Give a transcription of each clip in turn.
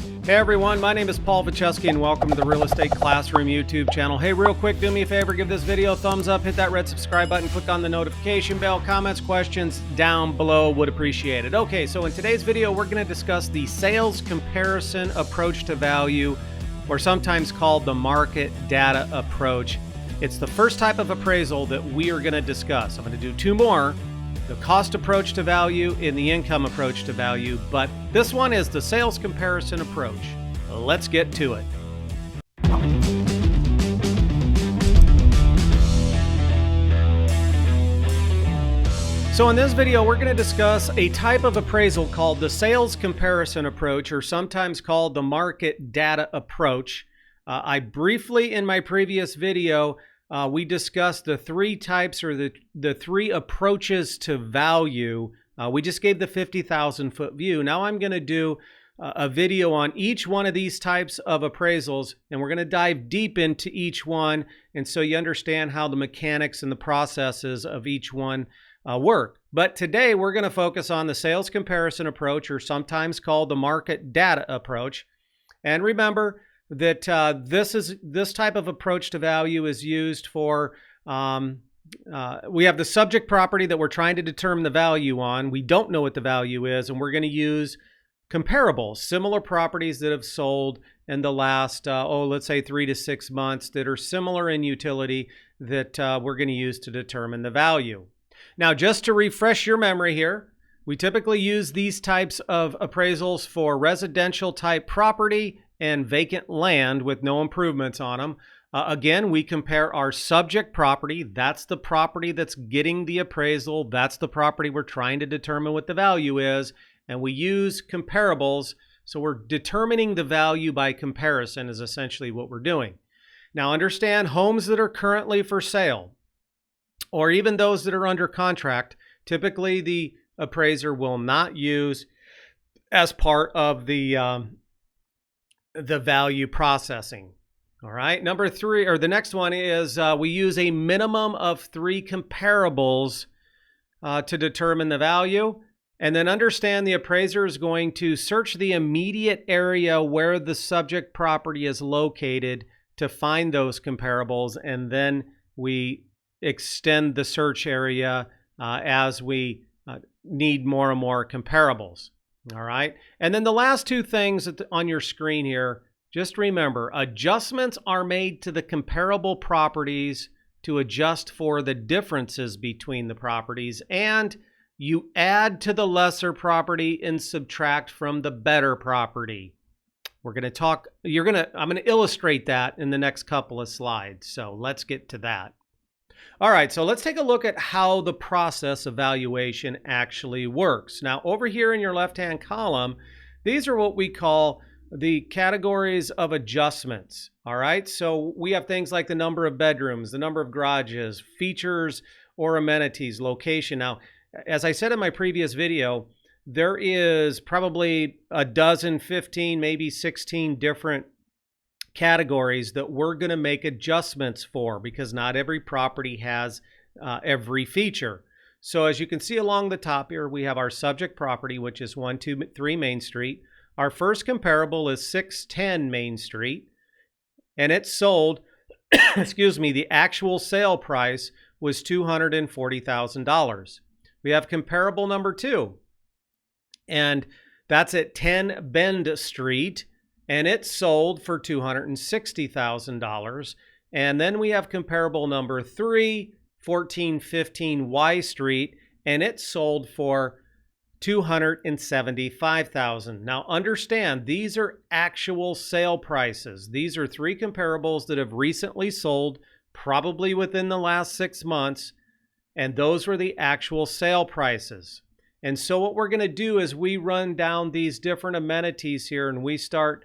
Hey everyone, my name is Paul Vojchehoske and welcome to the Real Estate Classroom YouTube channel. Hey, real quick, do me a favor, give this video a thumbs up, hit that red subscribe button, click on the notification bell, comments, questions down below, would appreciate it. Okay, so in today's video, we're going to discuss the sales comparison approach to value, or sometimes called the market data approach. It's the first type of appraisal that we are going to discuss. I'm going to do two more. The cost approach to value and the income approach to value, but this one is the sales comparison approach. Let's get to it. So in this video, we're going to discuss a type of appraisal called the sales comparison approach, or sometimes called the market data approach. I briefly, in my previous video, we discussed the three types, or the three approaches to value. We just gave the 50,000 foot view. Now I'm going to do a video on each one of these types of appraisals, and we're going to dive deep into each one, and so you understand how the mechanics and the processes of each one work. But today we're going to focus on the sales comparison approach, or sometimes called the market data approach. And remember that this type of approach to value is used for, we have the subject property that we're trying to determine the value on. We don't know what the value is, and we're going to use comparables, similar properties that have sold in the last, let's say 3 to 6 months that are similar in utility that we're going to use to determine the value. Now, just to refresh your memory here, we typically use these types of appraisals for residential type property and vacant land with no improvements on them. Again, we compare our subject property. That's the property that's getting the appraisal. That's the property we're trying to determine what the value is. And we use comparables. So we're determining the value by comparison is essentially what we're doing. Now understand, homes that are currently for sale, or even those that are under contract, typically the appraiser will not use as part of the value processing. All right, number three, or the next one is we use a minimum of 3 comparables to determine the value. And then understand the appraiser is going to search the immediate area where the subject property is located to find those comparables. And then we extend the search area as we need more and more comparables. All right. And then the last two things on your screen here, just remember, adjustments are made to the comparable properties to adjust for the differences between the properties, and you add to the lesser property and subtract from the better property. We're going to talk, I'm going to illustrate that in the next couple of slides. So let's get to that. All right, so let's take a look at how the process of valuation actually works. Now, over here in your left-hand column, these are what we call the categories of adjustments. All right, so we have things like the number of bedrooms, the number of garages, features or amenities, location. Now, as I said in my previous video, there is probably a dozen, 15, maybe 16 different categories that we're going to make adjustments for, because not every property has every feature. So as you can see along the top here, we have our subject property, which is 123 Main Street. Our first comparable is 610 Main Street, and it sold, excuse me, the actual sale price was $240,000. We have comparable number 2, and that's at 10 Bend Street, and it sold for $260,000. And then we have comparable number 3, 1415 Y Street, and it sold for $275,000. Now understand, these are actual sale prices. These are 3 comparables that have recently sold, probably within the last 6 months, and those were the actual sale prices. And so what we're going to do is we run down these different amenities here, and we start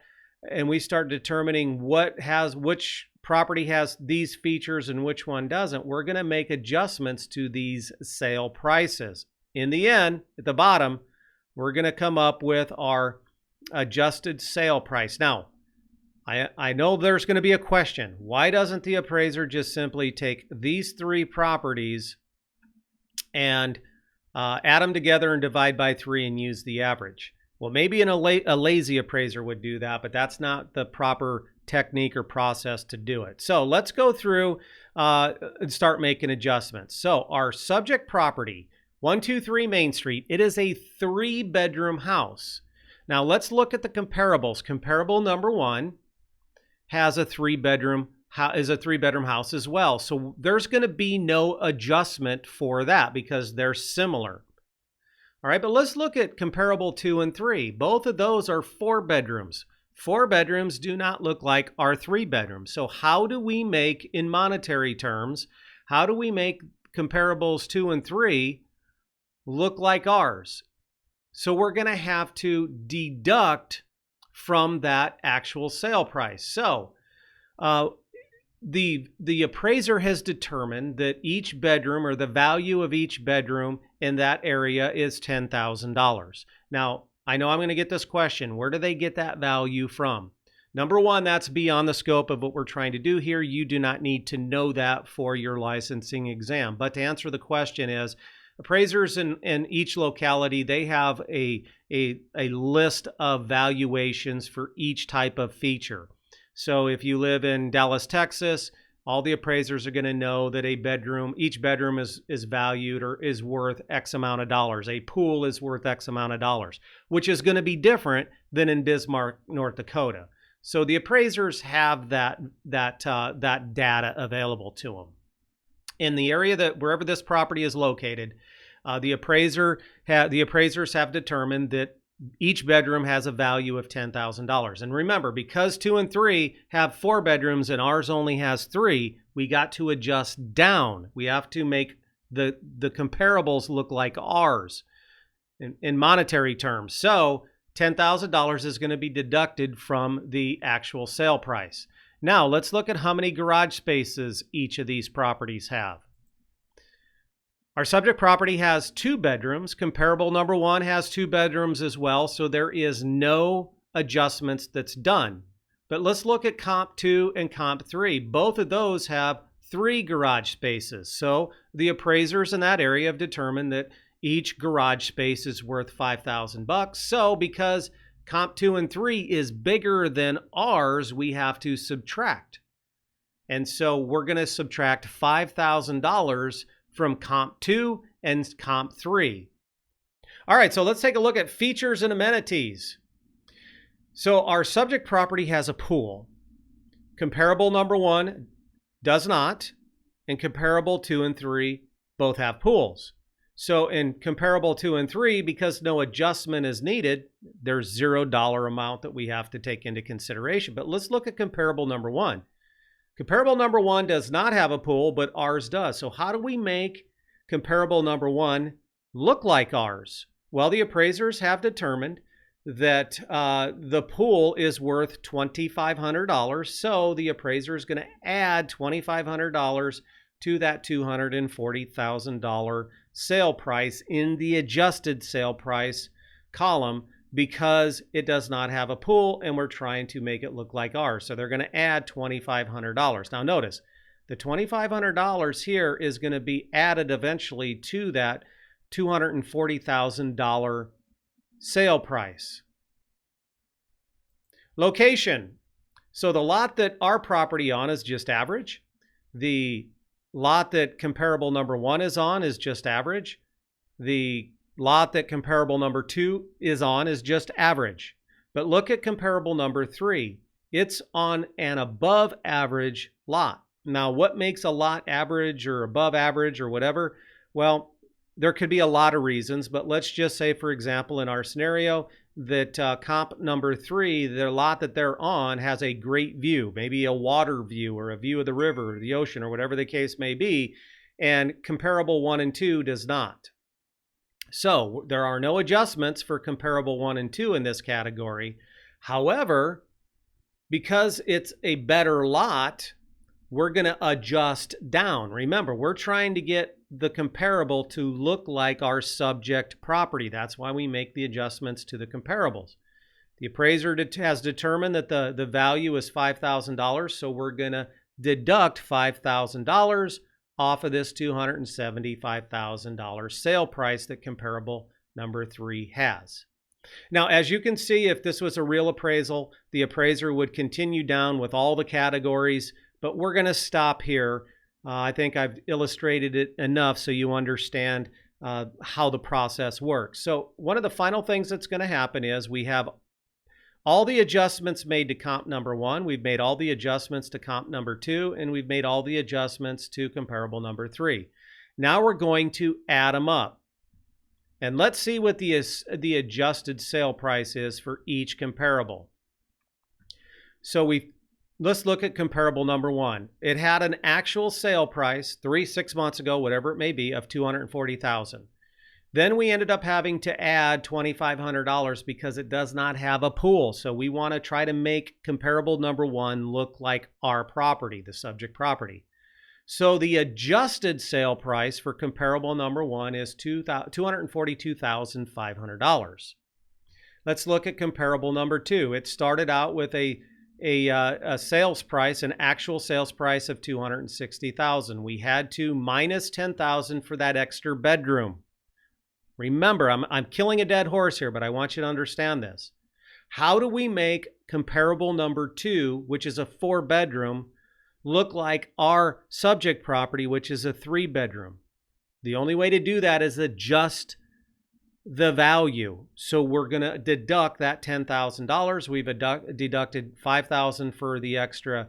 determining which property has these features and which one doesn't. We're going to make adjustments to these sale prices. In the end, at the bottom, we're going to come up with our adjusted sale price. Now, I know there's going to be a question. Why doesn't the appraiser just simply take these 3 properties and add them together and divide by 3 and use the average? Well, maybe a lazy appraiser would do that, but that's not the proper technique or process to do it. So let's go through and start making adjustments. So our subject property, 123 Main Street, it is a 3-bedroom house. Now let's look at the comparables. Comparable number 1 has a 3-bedroom house as well. So there's going to be no adjustment for that because they're similar. All right, but let's look at comparable 2 and 3. Both of those are 4 bedrooms. 4 bedrooms do not look like our 3 bedrooms. So how do we make, in monetary terms, how do we make comparables 2 and 3 look like ours? So we're going to have to deduct from that actual sale price. So the appraiser has determined that each bedroom, or the value of each bedroom in that area, is $10,000. Now, I know I'm going to get this question. Where do they get that value from? Number one, that's beyond the scope of what we're trying to do here. You do not need to know that for your licensing exam. But to answer the question is, appraisers in each locality, they have a list of valuations for each type of feature. So if you live in Dallas, Texas, all the appraisers are going to know that each bedroom is valued or is worth X amount of dollars. A pool is worth X amount of dollars, which is going to be different than in Bismarck, North Dakota. So the appraisers have that data available to them. In the area wherever this property is located, the appraisers have determined that each bedroom has a value of $10,000. And remember, because 2 and 3 have 4 bedrooms and ours only has 3, we got to adjust down. We have to make the comparables look like ours in monetary terms. So $10,000 is going to be deducted from the actual sale price. Now let's look at how many garage spaces each of these properties have. Our subject property has 2 bedrooms. Comparable number 1 has 2 bedrooms as well, so there is no adjustments that's done. But let's look at comp 2 and comp 3. Both of those have 3 garage spaces. So the appraisers in that area have determined that each garage space is worth $5,000. So because comp 2 and 3 is bigger than ours, we have to subtract. And so we're going to subtract $5,000 from comp 2 and comp 3. All right, so let's take a look at features and amenities. So our subject property has a pool. Comparable number 1 does not, and comparable 2 and 3 both have pools. So in comparable 2 and 3, because no adjustment is needed, there's $0 amount that we have to take into consideration. But let's look at comparable number 1. Comparable number 1 does not have a pool, but ours does. So how do we make comparable number 1 look like ours? Well, the appraisers have determined that the pool is worth $2,500. So the appraiser is going to add $2,500 to that $240,000 sale price in the adjusted sale price column, because it does not have a pool and we're trying to make it look like ours. So they're going to add $2,500. Now notice, the $2,500 here is going to be added eventually to that $240,000 sale price. Location. So the lot that our property on is just average. The lot that comparable number 1 is on is just average. The lot that comparable number 2 is on is just average. But look at comparable number 3. It's on an above average lot. Now, what makes a lot average or above average or whatever? Well, there could be a lot of reasons, but let's just say, for example, in our scenario, that comp number 3, the lot that they're on has a great view, maybe a water view or a view of the river or the ocean or whatever the case may be, and comparable 1 and 2 does not. So there are no adjustments for comparable 1 and 2 in this category. However, because it's a better lot, we're going to adjust down. Remember, we're trying to get the comparable to look like our subject property. That's why we make the adjustments to the comparables. The appraiser has determined that the value is $5,000, so we're going to deduct $5,000 off of this $275,000 sale price that comparable number 3 has. Now, as you can see, if this was a real appraisal, the appraiser would continue down with all the categories, but we're going to stop here. I think I've illustrated it enough so you understand how the process works. So one of the final things that's going to happen is we have all the adjustments made to comp number 1. We've made all the adjustments to comp number 2, and we've made all the adjustments to comparable number 3. Now we're going to add them up. And let's see what the adjusted sale price is for each comparable. So let's look at comparable number 1. It had an actual sale price 6 months ago, whatever it may be, of $240,000. Then we ended up having to add $2,500 because it does not have a pool. So we want to try to make comparable number 1 look like our property, the subject property. So the adjusted sale price for comparable number 1 is $242,500. Let's look at comparable number 2. It started out with a sales price, an actual sales price of $260,000. We had to minus $10,000 for that extra bedroom. Remember, I'm killing a dead horse here, but I want you to understand this. How do we make comparable number 2, which is a 4-bedroom, look like our subject property, which is a 3-bedroom? The only way to do that is adjust the value. So we're going to deduct that $10,000. We've deducted $5,000 for the extra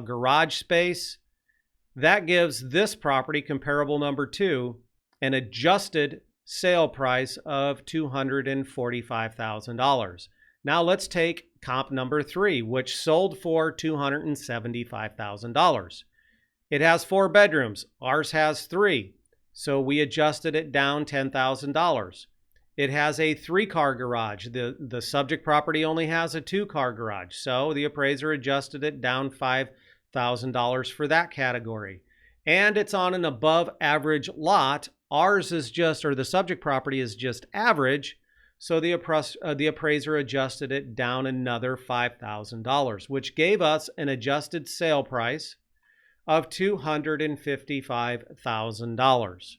garage space. That gives this property, comparable number 2, an adjusted sale price of $245,000. Now let's take comp number 3, which sold for $275,000. It has 4 bedrooms. Ours has 3. So we adjusted it down $10,000. It has a 3-car garage. The subject property only has a 2-car garage. So the appraiser adjusted it down $5,000 for that category. And it's on an above average lot. Ours is just, or the subject property is just average. So the appraiser adjusted it down another $5,000, which gave us an adjusted sale price of $255,000.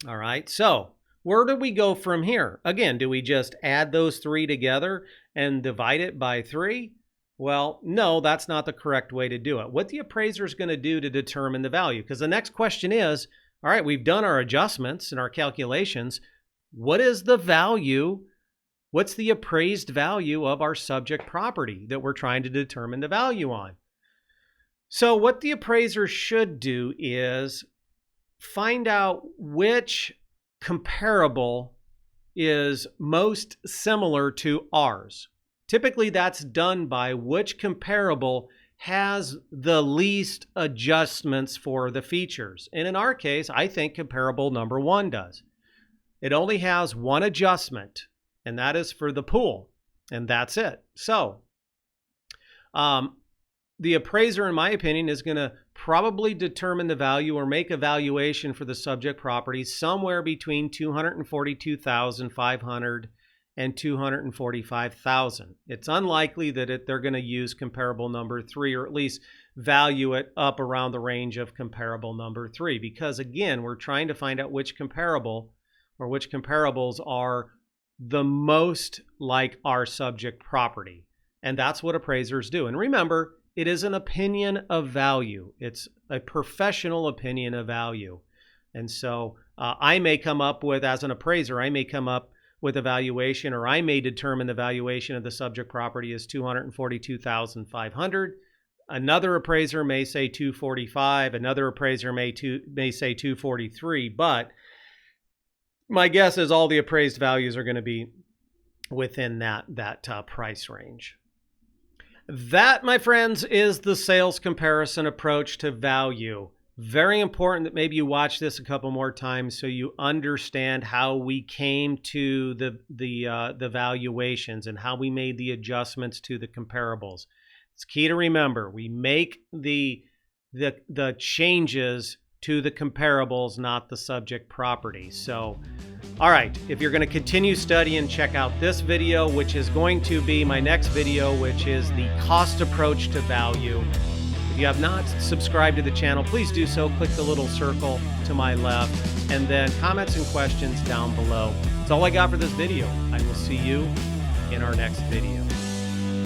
All right, so where do we go from here? Again, do we just add those 3 together and divide it by 3? Well, no, that's not the correct way to do it. What the appraiser is going to do to determine the value, because the next question is, all right, we've done our adjustments and our calculations. What is the value? What's the appraised value of our subject property that we're trying to determine the value on? So what the appraiser should do is find out which comparable is most similar to ours. Typically, that's done by which comparable has the least adjustments for the features. And in our case, I think comparable number 1 does. It only has 1 adjustment, and that is for the pool, and that's it. So the appraiser, in my opinion, is going to probably determine the value or make a valuation for the subject property somewhere between $242,500 and $245,000. It's unlikely that they're going to use comparable number 3, or at least value it up around the range of comparable number 3, because again, we're trying to find out which comparable or which comparables are the most like our subject property. And that's what appraisers do. And remember, it is an opinion of value. It's a professional opinion of value. And so I may come up with, as an appraiser, I may come up with a valuation, or I may determine the valuation of the subject property is $242,500. Another appraiser may say $245,000. Another appraiser may say $243,000. But my guess is all the appraised values are going to be within that price range. That, my friends, is the sales comparison approach to value. Very important that maybe you watch this a couple more times so you understand how we came to the valuations and how we made the adjustments to the comparables. It's key to remember, we make the changes to the comparables, not the subject property. So, all right, if you're going to continue studying, check out this video, which is going to be my next video, which is the cost approach to value. If you have not subscribed to the channel, please do so. Click the little circle to my left, and then comments and questions down below. It's That's all I got for this video. I will see you in our next video.